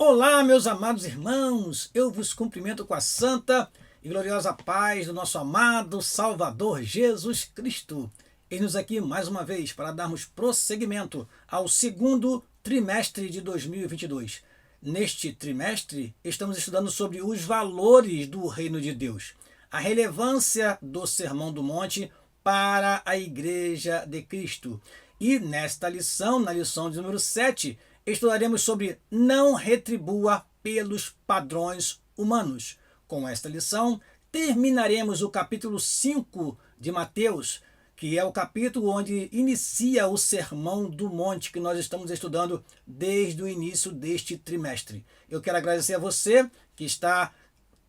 Olá, meus amados irmãos, eu vos cumprimento com a santa e gloriosa paz do nosso amado Salvador Jesus Cristo. Eis-nos aqui mais uma vez para darmos prosseguimento ao segundo trimestre de 2022. Neste trimestre, estamos estudando sobre os valores do Reino de Deus, a relevância do Sermão do Monte para a Igreja de Cristo. E nesta lição, na lição de número 7, estudaremos sobre não retribua pelos padrões humanos. Com esta lição, terminaremos o capítulo 5 de Mateus, que é o capítulo onde inicia o Sermão do Monte, que nós estamos estudando desde o início deste trimestre. Eu quero agradecer a você que está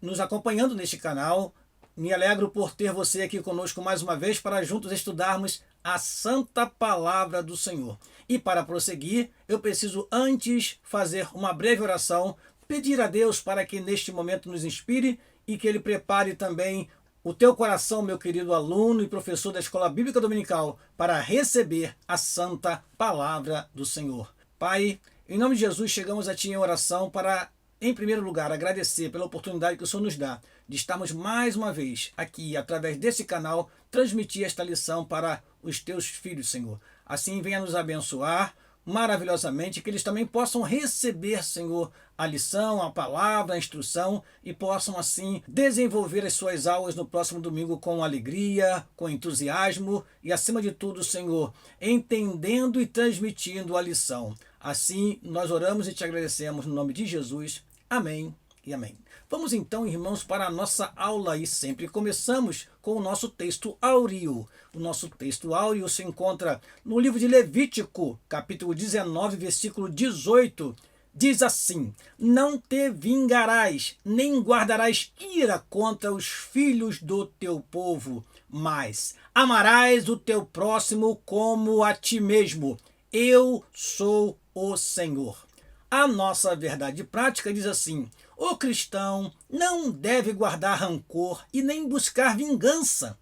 nos acompanhando neste canal. Me alegro por ter você aqui conosco mais uma vez para juntos estudarmos a santa palavra do Senhor. E para prosseguir, eu preciso antes fazer uma breve oração, pedir a Deus para que neste momento nos inspire e que Ele prepare também o teu coração, meu querido aluno e professor da Escola Bíblica Dominical, para receber a santa palavra do Senhor. Pai, em nome de Jesus, chegamos a Ti em oração para, em primeiro lugar, agradecer pela oportunidade que o Senhor nos dá de estarmos mais uma vez aqui, através desse canal, transmitir esta lição para os Teus filhos, Senhor. Assim, venha nos abençoar maravilhosamente, que eles também possam receber, Senhor, a lição, a palavra, a instrução e possam, assim, desenvolver as suas aulas no próximo domingo com alegria, com entusiasmo e, acima de tudo, Senhor, entendendo e transmitindo a lição. Assim, nós oramos e te agradecemos no nome de Jesus. Amém e amém. Vamos então, irmãos, para a nossa aula e sempre começamos com o nosso texto áureo. O nosso texto áureo se encontra no livro de Levítico, capítulo 19, versículo 18. Diz assim: não te vingarás, nem guardarás ira contra os filhos do teu povo, mas amarás o teu próximo como a ti mesmo. Eu sou o Senhor. A nossa verdade prática diz assim: o cristão não deve guardar rancor e nem buscar vingança.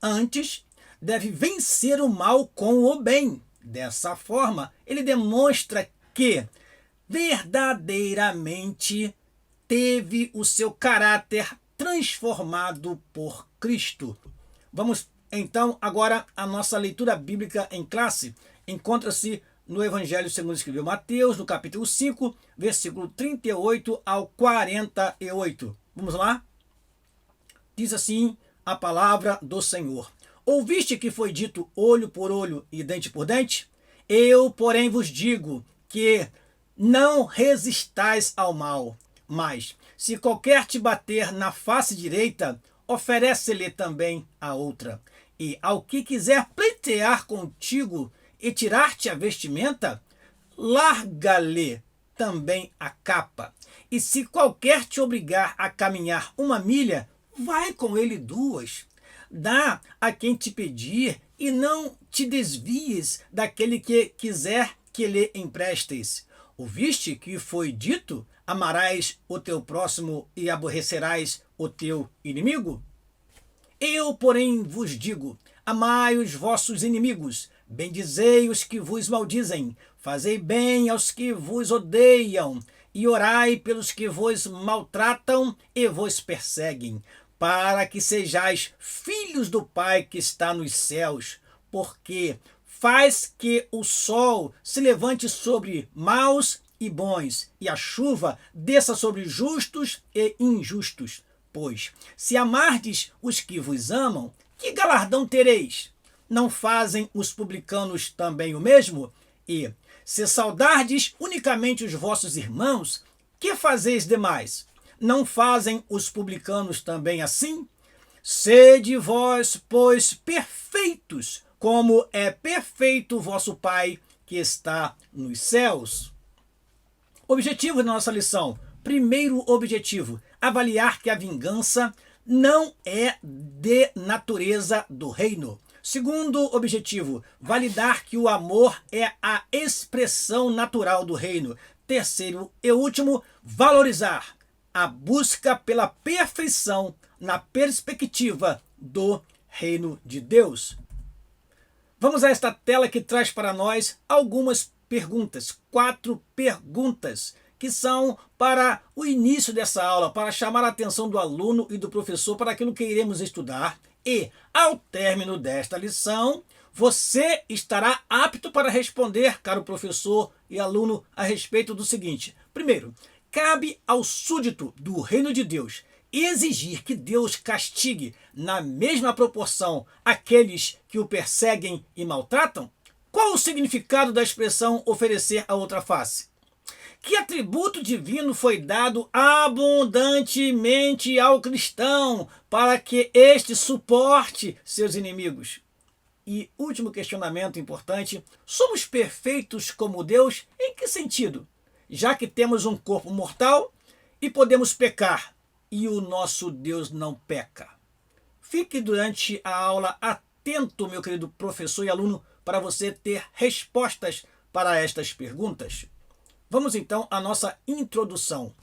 Antes, deve vencer o mal com o bem. Dessa forma, ele demonstra que verdadeiramente teve o seu caráter transformado por Cristo. Vamos então agora à nossa leitura bíblica em classe. Encontra-se no Evangelho segundo escreveu Mateus, no capítulo 5, versículo 38 ao 48. Vamos lá? Diz assim a palavra do Senhor: ouviste que foi dito olho por olho e dente por dente? Eu, porém, vos digo que não resistais ao mal, mas, se qualquer te bater na face direita, oferece-lhe também a outra. E ao que quiser pleitear contigo e tirar-te a vestimenta, larga-lhe também a capa. E se qualquer te obrigar a caminhar 1 milha, vai com ele 2. Dá a quem te pedir e não te desvies daquele que quiser que lhe emprestes. Ouviste que foi dito: amarás o teu próximo e aborrecerás o teu inimigo? Eu, porém, vos digo: amai os vossos inimigos, bendizei os que vos maldizem, fazei bem aos que vos odeiam, e orai pelos que vos maltratam e vos perseguem, para que sejais filhos do Pai que está nos céus, porque faz que o sol se levante sobre maus e bons, e a chuva desça sobre justos e injustos. Pois, se amardes os que vos amam, que galardão tereis? Não fazem os publicanos também o mesmo? E, se saudardes unicamente os vossos irmãos, que fazeis demais? Não fazem os publicanos também assim? Sede vós, pois, perfeitos, como é perfeito o vosso Pai que está nos céus. Objetivo da nossa lição. Primeiro objetivo: avaliar que a vingança não é de natureza do reino. Segundo objetivo: validar que o amor é a expressão natural do reino. Terceiro e último: valorizar a busca pela perfeição na perspectiva do reino de Deus. Vamos a esta tela que traz para nós algumas perguntas, 4 perguntas que são para o início dessa aula, para chamar a atenção do aluno e do professor para aquilo que iremos estudar. E, ao término desta lição, você estará apto para responder, caro professor e aluno, a respeito do seguinte. Primeiro, cabe ao súdito do reino de Deus exigir que Deus castigue na mesma proporção aqueles que o perseguem e maltratam? Qual o significado da expressão oferecer a outra face? Que atributo divino foi dado abundantemente ao cristão para que este suporte seus inimigos? E último questionamento importante, somos perfeitos como Deus? Em que sentido? Já que temos um corpo mortal e podemos pecar, e o nosso Deus não peca. Fique durante a aula atento, meu querido professor e aluno, para você ter respostas para estas perguntas. Vamos então à nossa introdução.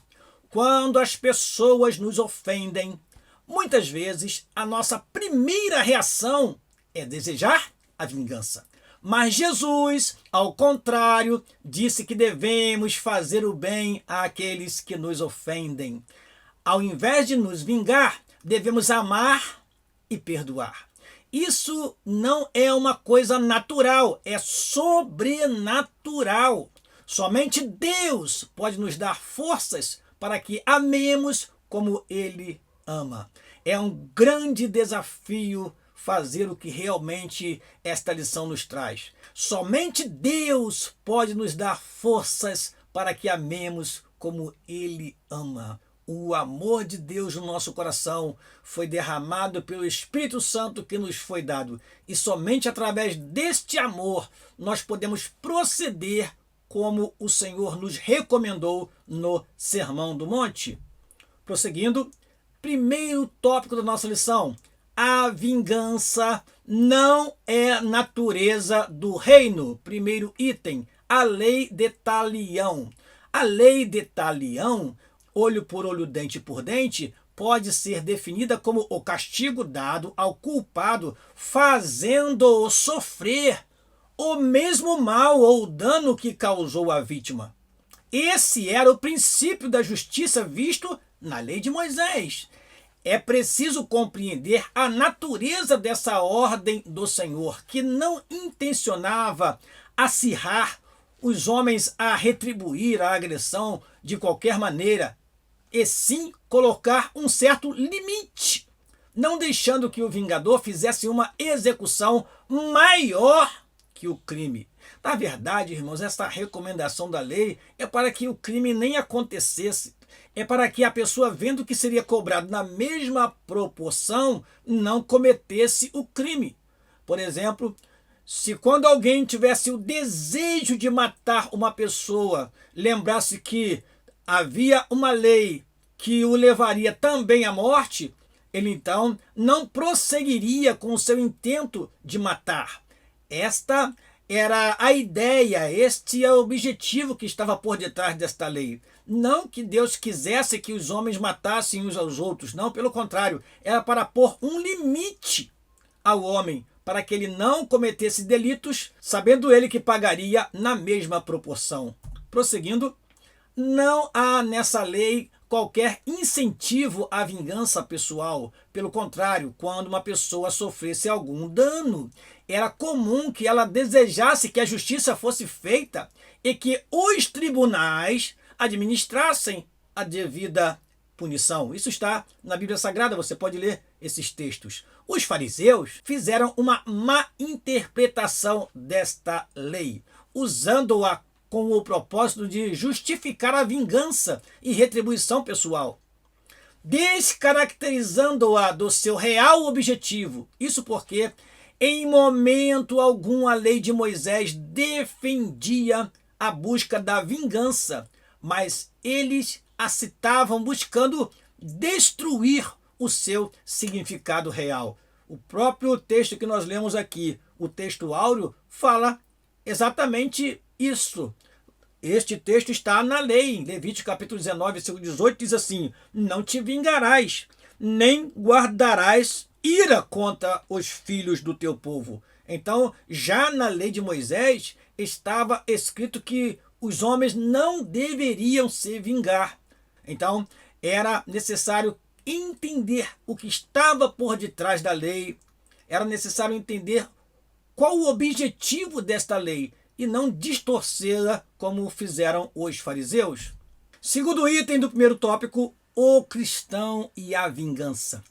Quando as pessoas nos ofendem, muitas vezes a nossa primeira reação é desejar a vingança. Mas Jesus, ao contrário, disse que devemos fazer o bem àqueles que nos ofendem. Ao invés de nos vingar, devemos amar e perdoar. Isso não é uma coisa natural, é sobrenatural. Somente Deus pode nos dar forças para que amemos como Ele ama. É um grande desafio fazer o que realmente esta lição nos traz. Somente Deus pode nos dar forças para que amemos como Ele ama. O amor de Deus no nosso coração foi derramado pelo Espírito Santo que nos foi dado. E somente através deste amor nós podemos proceder como o Senhor nos recomendou no Sermão do Monte. Prosseguindo, primeiro tópico da nossa lição: a vingança não é natureza do reino. Primeiro item, a lei de talião. A lei de talião, olho por olho, dente por dente, pode ser definida como o castigo dado ao culpado, fazendo-o sofrer o mesmo mal ou dano que causou a vítima. Esse era o princípio da justiça visto na lei de Moisés. É preciso compreender a natureza dessa ordem do Senhor, que não intencionava acirrar os homens a retribuir a agressão de qualquer maneira, e sim colocar um certo limite, não deixando que o vingador fizesse uma execução maior que o crime. Na verdade, irmãos, essa recomendação da lei é para que o crime nem acontecesse. É para que a pessoa, vendo que seria cobrado na mesma proporção, não cometesse o crime. Por exemplo, se quando alguém tivesse o desejo de matar uma pessoa, lembrasse que havia uma lei que o levaria também à morte, ele então não prosseguiria com o seu intento de matar. Esta era a ideia, este é o objetivo que estava por detrás desta lei. Não que Deus quisesse que os homens matassem uns aos outros, não, pelo contrário, era para pôr um limite ao homem, para que ele não cometesse delitos, sabendo ele que pagaria na mesma proporção. Prosseguindo, não há nessa lei qualquer incentivo à vingança pessoal. Pelo contrário, quando uma pessoa sofresse algum dano, era comum que ela desejasse que a justiça fosse feita e que os tribunais administrassem a devida punição. Isso está na Bíblia Sagrada, você pode ler esses textos. Os fariseus fizeram uma má interpretação desta lei, usando-a com o propósito de justificar a vingança e retribuição pessoal, descaracterizando-a do seu real objetivo. Isso porque, em momento algum, a lei de Moisés defendia a busca da vingança, mas eles a citavam buscando destruir o seu significado real. O próprio texto que nós lemos aqui, o texto áureo, fala exatamente isso. Este texto está na lei, em Levítico capítulo 19, versículo 18, diz assim: não te vingarás, nem guardarás ira contra os filhos do teu povo. Então, já na lei de Moisés, estava escrito que os homens não deveriam se vingar. Então, era necessário entender o que estava por detrás da lei, era necessário entender qual o objetivo desta lei e não distorcê-la como fizeram os fariseus. Segundo item do primeiro tópico, o cristão e a vingança.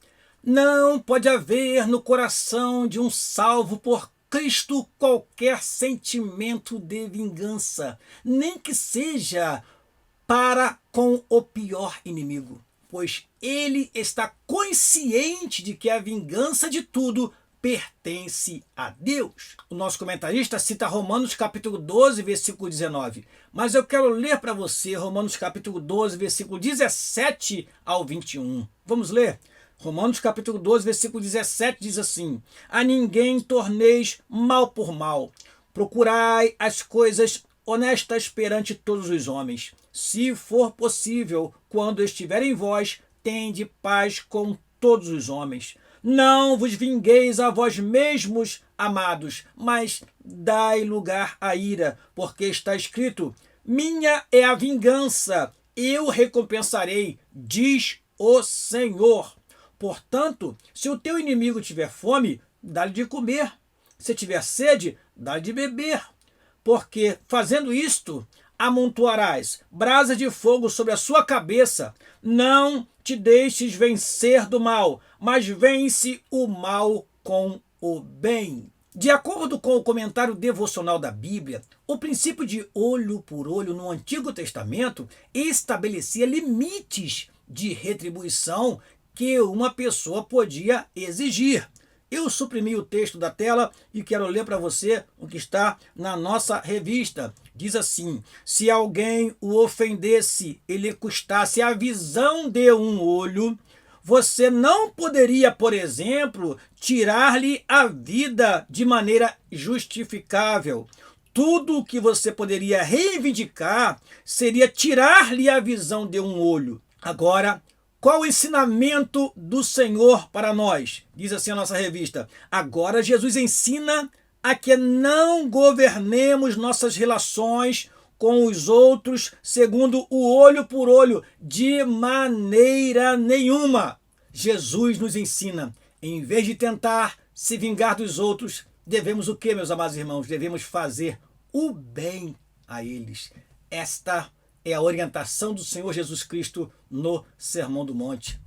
Não pode haver no coração de um salvo por Cristo qualquer sentimento de vingança, nem que seja para com o pior inimigo, pois ele está consciente de que a vingança de tudo pertence a Deus. O nosso comentarista cita Romanos capítulo 12, versículo 19, mas eu quero ler para você Romanos capítulo 12, versículo 17 ao 21. Vamos ler? Romanos capítulo 12, versículo 17 diz assim: a ninguém torneis mal por mal, procurai as coisas honestas perante todos os homens. Se for possível, quando estiver em vós, tende paz com todos os homens. Não vos vingueis a vós mesmos, amados, mas dai lugar à ira, porque está escrito: minha é a vingança, eu recompensarei, diz o Senhor. Portanto, se o teu inimigo tiver fome, dá-lhe de comer. Se tiver sede, dá-lhe de beber. Porque, fazendo isto, amontoarás brasas de fogo sobre a sua cabeça. Não te deixes vencer do mal, mas vence o mal com o bem. De acordo com o comentário devocional da Bíblia, o princípio de olho por olho no Antigo Testamento estabelecia limites de retribuição que uma pessoa podia exigir. Eu suprimi o texto da tela e quero ler para você o que está na nossa revista. Diz assim: se alguém o ofendesse e lhe custasse a visão de um olho, você não poderia, por exemplo, tirar-lhe a vida de maneira justificável. Tudo o que você poderia reivindicar seria tirar-lhe a visão de um olho. Agora, qual o ensinamento do Senhor para nós? Diz assim a nossa revista: agora Jesus ensina a que não governemos nossas relações com os outros segundo o olho por olho, de maneira nenhuma. Jesus nos ensina, em vez de tentar se vingar dos outros, devemos o que, meus amados irmãos? Devemos fazer o bem a eles. Esta é a orientação do Senhor Jesus Cristo no Sermão do Monte.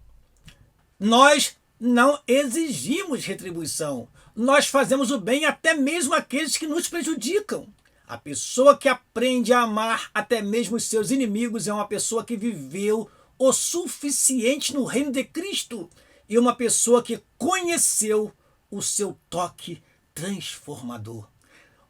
Nós não exigimos retribuição. Nós fazemos o bem até mesmo àqueles que nos prejudicam. A pessoa que aprende a amar até mesmo os seus inimigos é uma pessoa que viveu o suficiente no reino de Cristo e uma pessoa que conheceu o seu toque transformador.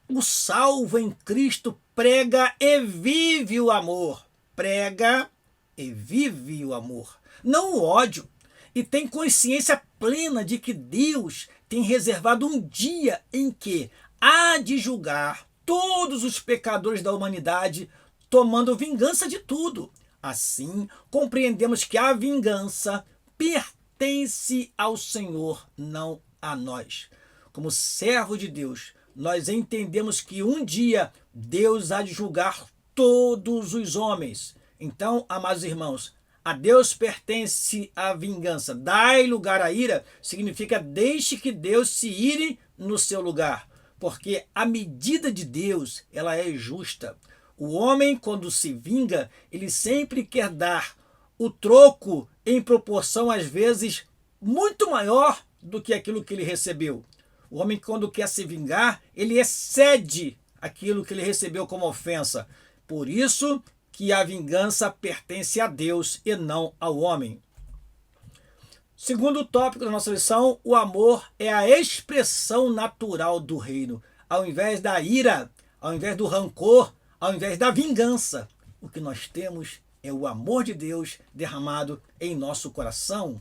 O salvo em Cristo prega e vive o amor. Prega e vive o amor, não o ódio. E tem consciência plena de que Deus tem reservado um dia em que há de julgar todos os pecadores da humanidade, tomando vingança de tudo. Assim, compreendemos que a vingança pertence ao Senhor, não a nós. Como servo de Deus, nós entendemos que um dia Deus há de julgar todos os homens. Então, amados irmãos, a Deus pertence a vingança. Dai lugar à ira significa deixe que Deus se ire no seu lugar, porque a medida de Deus, ela é justa. O homem, quando se vinga, ele sempre quer dar o troco em proporção, às vezes, muito maior do que aquilo que ele recebeu. O homem, quando quer se vingar, ele excede aquilo que ele recebeu como ofensa. Por isso que a vingança pertence a Deus e não ao homem. Segundo tópico da nossa lição, o amor é a expressão natural do reino. Ao invés da ira, ao invés do rancor, ao invés da vingança, o que nós temos é o amor de Deus derramado em nosso coração.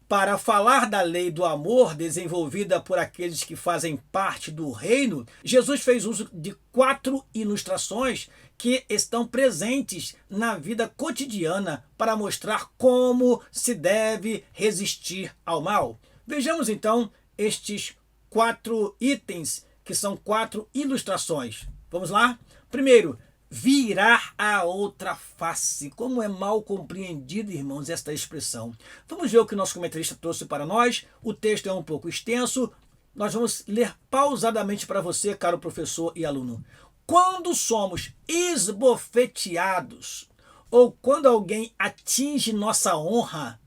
Para falar da lei do amor desenvolvida por aqueles que fazem parte do reino, Jesus fez uso de 4 ilustrações que estão presentes na vida cotidiana para mostrar como se deve resistir ao mal. Vejamos então estes 4 itens, que são 4 ilustrações. Vamos lá? Primeiro, virar a outra face. Como é mal compreendida, irmãos, esta expressão. Vamos ver o que o nosso comentarista trouxe para nós. O texto é um pouco extenso. Nós vamos ler pausadamente para você, caro professor e aluno. Quando somos esbofeteados ou quando alguém atinge nossa honra,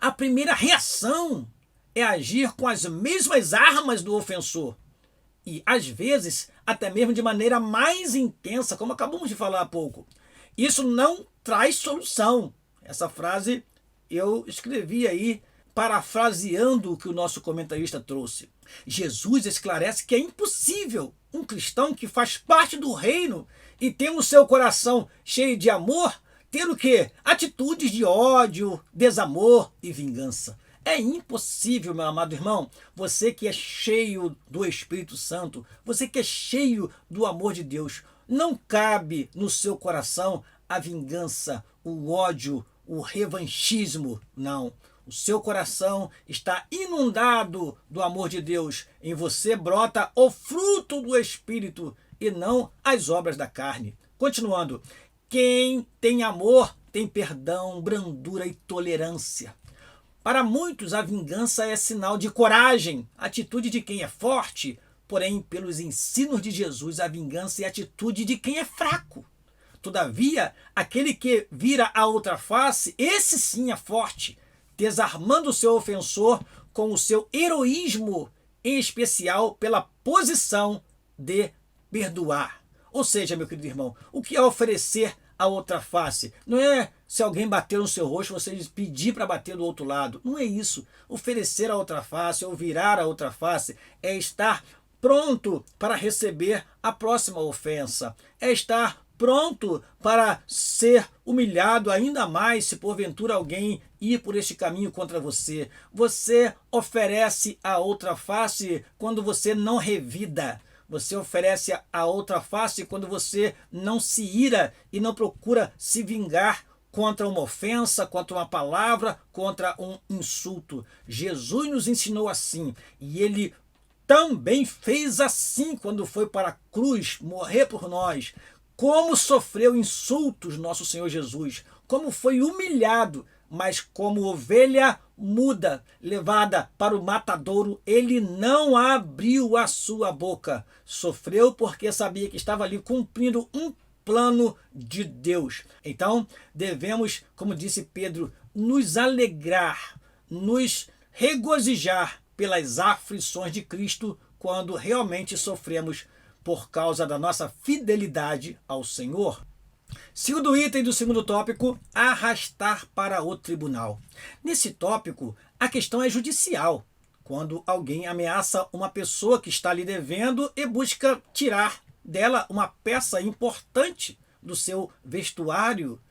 a primeira reação é agir com as mesmas armas do ofensor. E, às vezes, até mesmo de maneira mais intensa, como acabamos de falar há pouco. Isso não traz solução. Essa frase eu escrevi aí, parafraseando o que o nosso comentarista trouxe. Jesus esclarece que é impossível um cristão que faz parte do reino e tem o seu coração cheio de amor, ter o quê? Atitudes de ódio, desamor e vingança. É impossível, meu amado irmão, você que é cheio do Espírito Santo, você que é cheio do amor de Deus, não cabe no seu coração a vingança, o ódio, o revanchismo, não. O seu coração está inundado do amor de Deus. Em você brota o fruto do Espírito e não as obras da carne. Continuando, quem tem amor tem perdão, brandura e tolerância. Para muitos, a vingança é sinal de coragem, atitude de quem é forte. Porém, pelos ensinos de Jesus, a vingança é atitude de quem é fraco. Todavia, aquele que vira a outra face, esse sim é forte, desarmando o seu ofensor com o seu heroísmo, em especial pela posição de perdoar. Ou seja, meu querido irmão, o que é oferecer a outra face? Não é se alguém bater no seu rosto, você pedir para bater do outro lado. Não é isso. Oferecer a outra face ou virar a outra face é estar pronto para receber a próxima ofensa. É estar pronto para ser humilhado ainda mais se porventura alguém ir por este caminho contra você. Você oferece a outra face quando você não revida. Você oferece a outra face quando você não se ira e não procura se vingar contra uma ofensa, contra uma palavra, contra um insulto. Jesus nos ensinou assim e ele também fez assim quando foi para a cruz morrer por nós. Como sofreu insultos nosso Senhor Jesus, como foi humilhado, mas como ovelha muda, levada para o matadouro, ele não abriu a sua boca. Sofreu porque sabia que estava ali cumprindo um plano de Deus. Então, devemos, como disse Pedro, nos alegrar, nos regozijar pelas aflições de Cristo quando realmente sofremos por causa da nossa fidelidade ao Senhor. Segundo item do segundo tópico, arrastar para o tribunal. Nesse tópico, a questão é judicial. Quando alguém ameaça uma pessoa que está lhe devendo e busca tirar dela uma peça importante do seu vestuário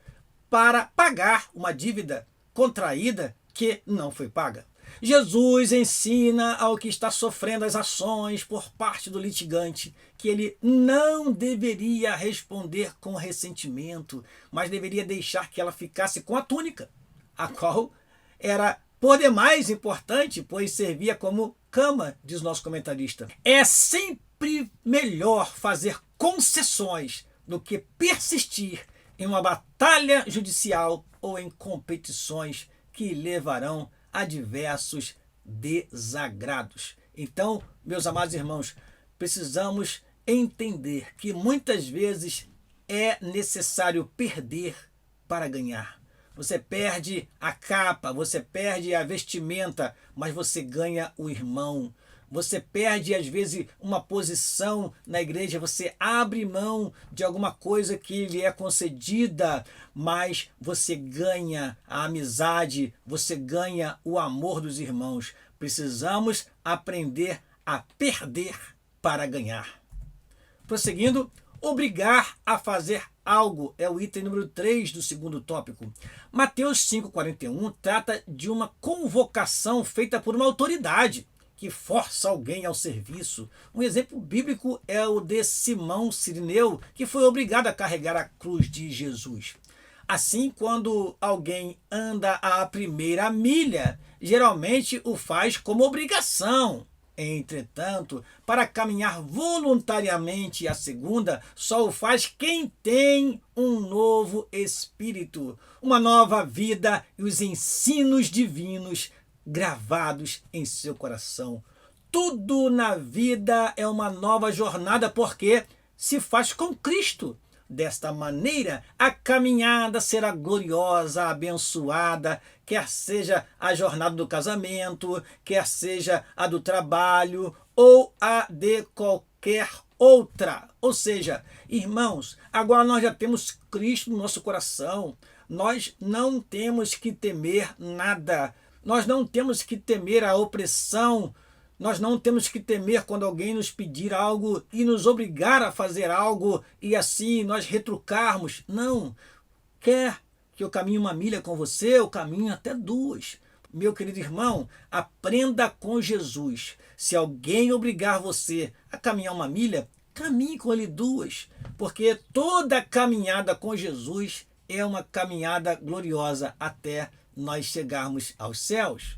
para pagar uma dívida contraída que não foi paga. Jesus ensina ao que está sofrendo as ações por parte do litigante que ele não deveria responder com ressentimento, mas deveria deixar que ela ficasse com a túnica, a qual era por demais importante, pois servia como cama, diz nosso comentarista. É sempre melhor fazer concessões do que persistir em uma batalha judicial ou em competições que levarão a diversos desagrados. Então, meus amados irmãos, precisamos entender que muitas vezes é necessário perder para ganhar. Você perde a capa, você perde a vestimenta, mas você ganha o irmão. Você perde, às vezes, uma posição na igreja, você abre mão de alguma coisa que lhe é concedida, mas você ganha a amizade, você ganha o amor dos irmãos. Precisamos aprender a perder para ganhar. Prosseguindo, obrigar a fazer algo é o item número 3 do segundo tópico. Mateus 5,41 trata de uma convocação feita por uma autoridade que força alguém ao serviço. Um exemplo bíblico é o de Simão Cirineu, que foi obrigado a carregar a cruz de Jesus. Assim, quando alguém anda a primeira milha, geralmente o faz como obrigação. Entretanto, para caminhar voluntariamente a segunda, só o faz quem tem um novo espírito, uma nova vida e os ensinos divinos gravados em seu coração. Tudo na vida é uma nova jornada porque se faz com Cristo. Desta maneira, a caminhada será gloriosa, abençoada, quer seja a jornada do casamento, quer seja a do trabalho ou a de qualquer outra. Ou seja, irmãos, agora nós já temos Cristo no nosso coração. Nós não temos que temer nada. Nós não temos que temer a opressão. Nós não temos que temer quando alguém nos pedir algo e nos obrigar a fazer algo e assim nós retrucarmos. Não. Quer que eu caminhe uma milha com você? Eu caminho até duas. Meu querido irmão, aprenda com Jesus. Se alguém obrigar você a caminhar uma milha, caminhe com ele duas. Porque toda caminhada com Jesus é uma caminhada gloriosa até nós chegarmos aos céus.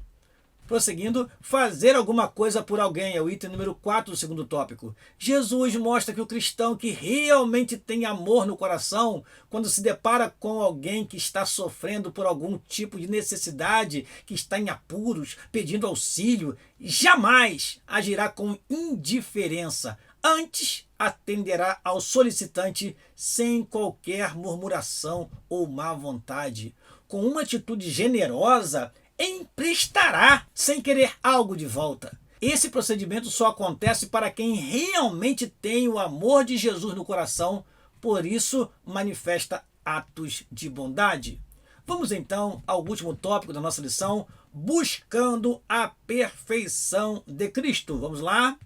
Prosseguindo, fazer alguma coisa por alguém é o item número 4 do segundo tópico. Jesus mostra que o cristão que realmente tem amor no coração, quando se depara com alguém que está sofrendo por algum tipo de necessidade, que está em apuros, pedindo auxílio, jamais agirá com indiferença. Antes, atenderá ao solicitante sem qualquer murmuração ou má vontade. Com uma atitude generosa, emprestará sem querer algo de volta. Esse procedimento só acontece para quem realmente tem o amor de Jesus no coração, por isso manifesta atos de bondade. Vamos então ao último tópico da nossa lição, buscando a perfeição de Cristo. Vamos lá?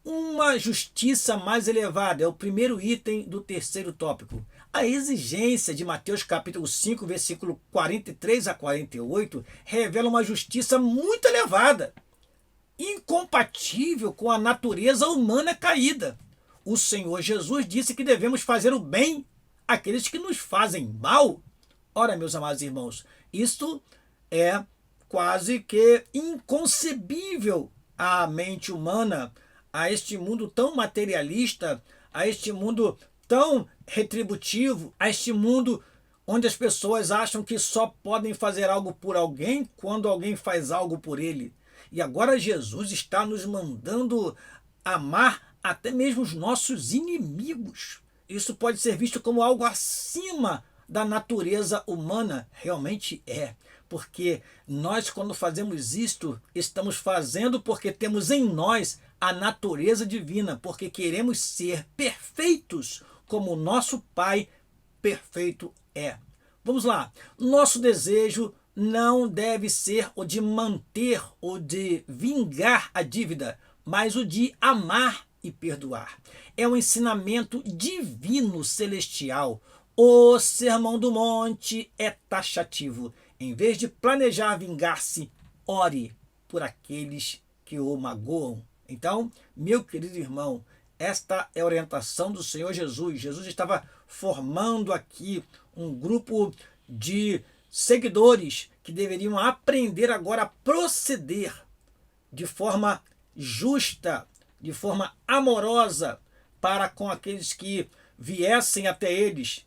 Uma justiça mais elevada é o primeiro item do terceiro tópico. A exigência de Mateus capítulo 5, versículo 43 a 48, revela uma justiça muito elevada, incompatível com a natureza humana caída. O Senhor Jesus disse que devemos fazer o bem àqueles que nos fazem mal. Ora, meus amados irmãos, isto é quase que inconcebível à mente humana, a este mundo tão materialista, a este mundo tão retributivo, a este mundo onde as pessoas acham que só podem fazer algo por alguém quando alguém faz algo por ele. E agora Jesus está nos mandando amar até mesmo os nossos inimigos. Isso pode ser visto como algo acima da natureza humana. Realmente é. Porque nós, quando fazemos isto, estamos fazendo porque temos em nós a natureza divina, porque queremos ser perfeitos como o nosso Pai perfeito é. Vamos lá. Nosso desejo não deve ser o de manter ou de vingar a dívida, mas o de amar e perdoar. É um ensinamento divino celestial. O Sermão do Monte é taxativo. Em vez de planejar vingar-se, ore por aqueles que o magoam. Então, meu querido irmão, esta é a orientação do Senhor Jesus. Jesus estava formando aqui um grupo de seguidores que deveriam aprender agora a proceder de forma justa, de forma amorosa para com aqueles que viessem até eles,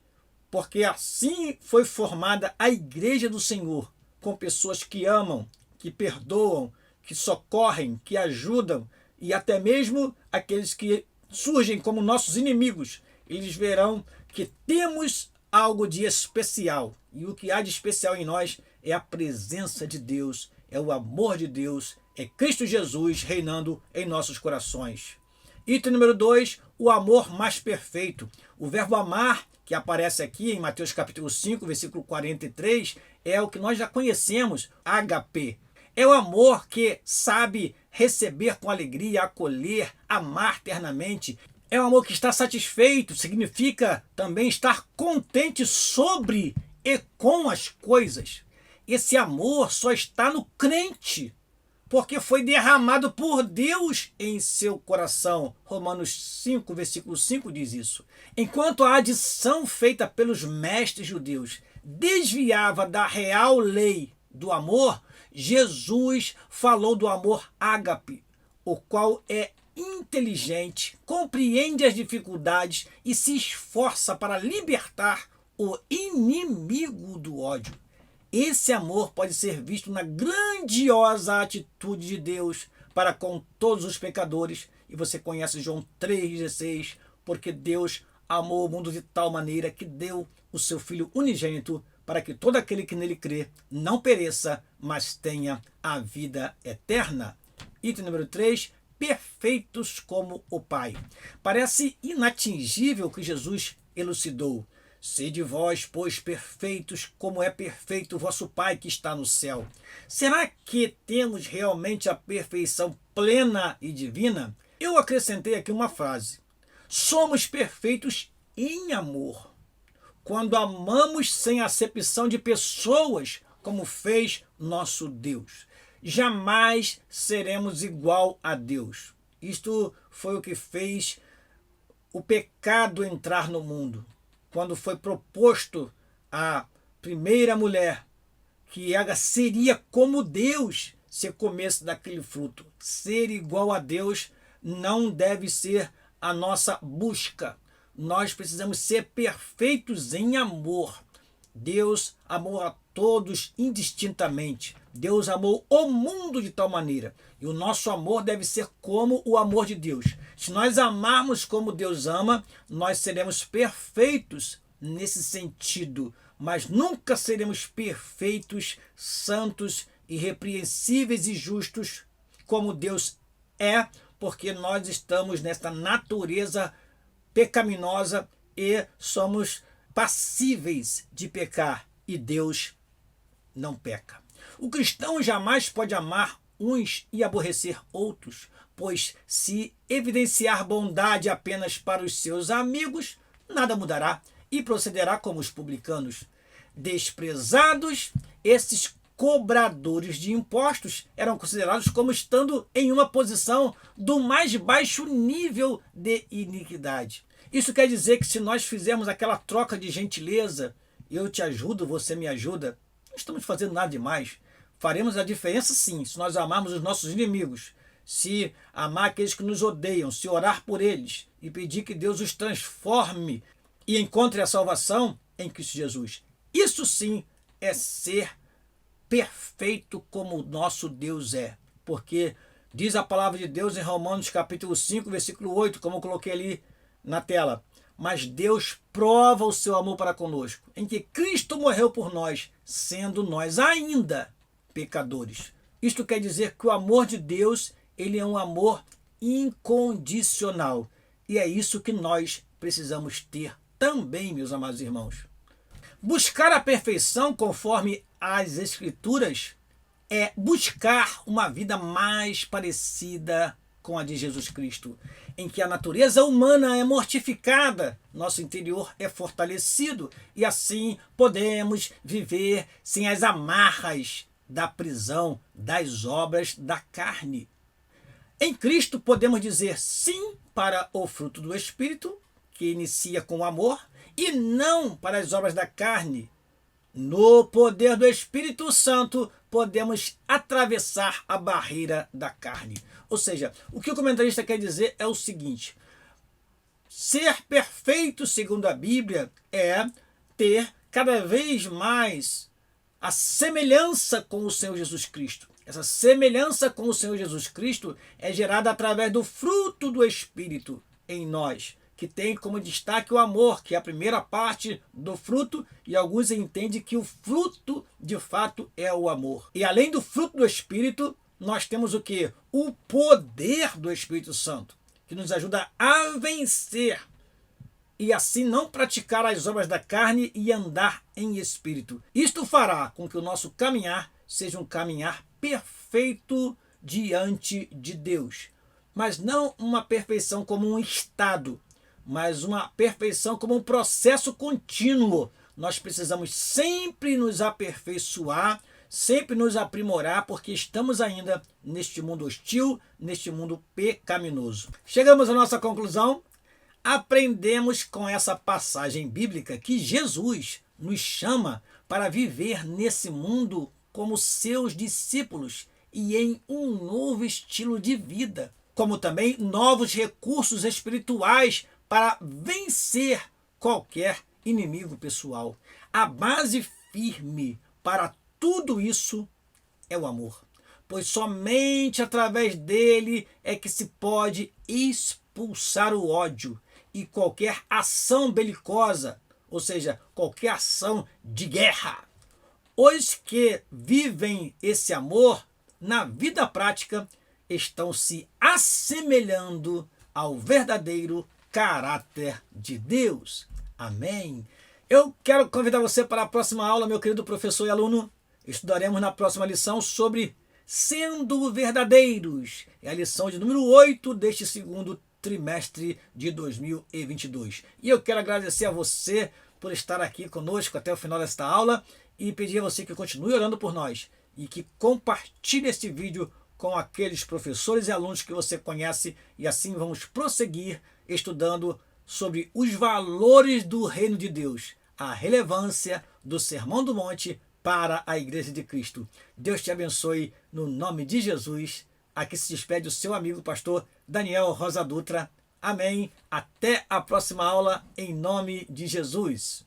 porque assim foi formada a igreja do Senhor, com pessoas que amam, que perdoam, que socorrem, que ajudam, e até mesmo aqueles que surgem como nossos inimigos. Eles verão que temos algo de especial, e o que há de especial em nós é a presença de Deus, é o amor de Deus, é Cristo Jesus reinando em nossos corações. Item número 2, o amor mais perfeito. O verbo amar, que aparece aqui em Mateus capítulo 5, versículo 43, é o que nós já conhecemos, ágape. É o amor que sabe receber com alegria, acolher, amar ternamente. É um amor que está satisfeito, significa também estar contente sobre e com as coisas. Esse amor só está no crente, porque foi derramado por Deus em seu coração. Romanos 5, versículo 5 diz isso. Enquanto a adição feita pelos mestres judeus desviava da real lei do amor, Jesus falou do amor ágape, o qual é inteligente, compreende as dificuldades e se esforça para libertar o inimigo do ódio. Esse amor pode ser visto na grandiosa atitude de Deus para com todos os pecadores. E você conhece João 3,16, porque Deus amou o mundo de tal maneira que deu o seu Filho unigênito para que todo aquele que nele crê não pereça, mas tenha a vida eterna. Item número 3, perfeitos como o Pai. Parece inatingível o que Jesus elucidou. Sede vós, pois, perfeitos, como é perfeito o vosso Pai que está no céu. Será que temos realmente a perfeição plena e divina? Eu acrescentei aqui uma frase. Somos perfeitos em amor, quando amamos sem acepção de pessoas, como fez nosso Deus. Jamais seremos igual a Deus. Isto foi o que fez o pecado entrar no mundo. Quando foi proposto à primeira mulher que ela seria como Deus se comesse daquele fruto. Ser igual a Deus não deve ser a nossa busca. Nós precisamos ser perfeitos em amor. Deus amou a todos indistintamente. Deus amou o mundo de tal maneira. E o nosso amor deve ser como o amor de Deus. Se nós amarmos como Deus ama, nós seremos perfeitos nesse sentido. Mas nunca seremos perfeitos, santos, irrepreensíveis e justos como Deus é, porque nós estamos nesta natureza pecaminosa e somos passíveis de pecar, e Deus não peca. O cristão jamais pode amar uns e aborrecer outros, pois se evidenciar bondade apenas para os seus amigos, nada mudará e procederá como os publicanos. Desprezados, esses cobradores de impostos eram considerados como estando em uma posição do mais baixo nível de iniquidade. Isso quer dizer que se nós fizermos aquela troca de gentileza, eu te ajudo, você me ajuda, não estamos fazendo nada demais. Faremos a diferença sim, se nós amarmos os nossos inimigos, se amar aqueles que nos odeiam, se orar por eles e pedir que Deus os transforme e encontre a salvação em Cristo Jesus. Isso sim é ser perfeito como o nosso Deus é. Porque diz a palavra de Deus em Romanos capítulo 5, versículo 8, como eu coloquei ali na tela. Mas Deus prova o seu amor para conosco, em que Cristo morreu por nós, sendo nós ainda pecadores. Isto quer dizer que o amor de Deus, ele é um amor incondicional. E é isso que nós precisamos ter também, meus amados irmãos. Buscar a perfeição conforme as Escrituras é buscar uma vida mais parecida com a de Jesus Cristo, em que a natureza humana é mortificada, nosso interior é fortalecido e assim podemos viver sem as amarras da prisão das obras da carne. Em Cristo podemos dizer sim para o fruto do Espírito, que inicia com o amor, e não para as obras da carne. No poder do Espírito Santo, podemos atravessar a barreira da carne. Ou seja, o que o comentarista quer dizer é o seguinte: ser perfeito, segundo a Bíblia, é ter cada vez mais a semelhança com o Senhor Jesus Cristo. Essa semelhança com o Senhor Jesus Cristo é gerada através do fruto do Espírito em nós, que tem como destaque o amor, que é a primeira parte do fruto, e alguns entendem que o fruto, de fato, é o amor. E além do fruto do Espírito, nós temos o quê? O poder do Espírito Santo, que nos ajuda a vencer e assim não praticar as obras da carne e andar em espírito. Isto fará com que o nosso caminhar seja um caminhar perfeito diante de Deus. Mas não uma perfeição como um estado, mas uma perfeição como um processo contínuo. Nós precisamos sempre nos aperfeiçoar, sempre nos aprimorar, porque estamos ainda neste mundo hostil, neste mundo pecaminoso. Chegamos à nossa conclusão. Aprendemos com essa passagem bíblica que Jesus nos chama para viver nesse mundo como seus discípulos e em um novo estilo de vida. como também novos recursos espirituais para vencer qualquer inimigo pessoal. A base firme para tudo isso é o amor, pois somente através dele é que se pode expulsar o ódio e qualquer ação belicosa, ou seja, qualquer ação de guerra. Os que vivem esse amor na vida prática estão se assemelhando ao verdadeiro caráter de Deus. Amém. Eu quero convidar você para a próxima aula, meu querido professor e aluno. Estudaremos na próxima lição sobre sendo verdadeiros. É a lição de número 8 deste segundo trimestre de 2022. E eu quero agradecer a você por estar aqui conosco até o final desta aula e pedir a você que continue orando por nós e que compartilhe este vídeo com aqueles professores e alunos que você conhece, e assim vamos prosseguir estudando sobre os valores do reino de Deus, a relevância do Sermão do Monte para a Igreja de Cristo. Deus te abençoe no nome de Jesus. Aqui se despede o seu amigo pastor Daniel Rosa Dutra. Amém. Até a próxima aula em nome de Jesus.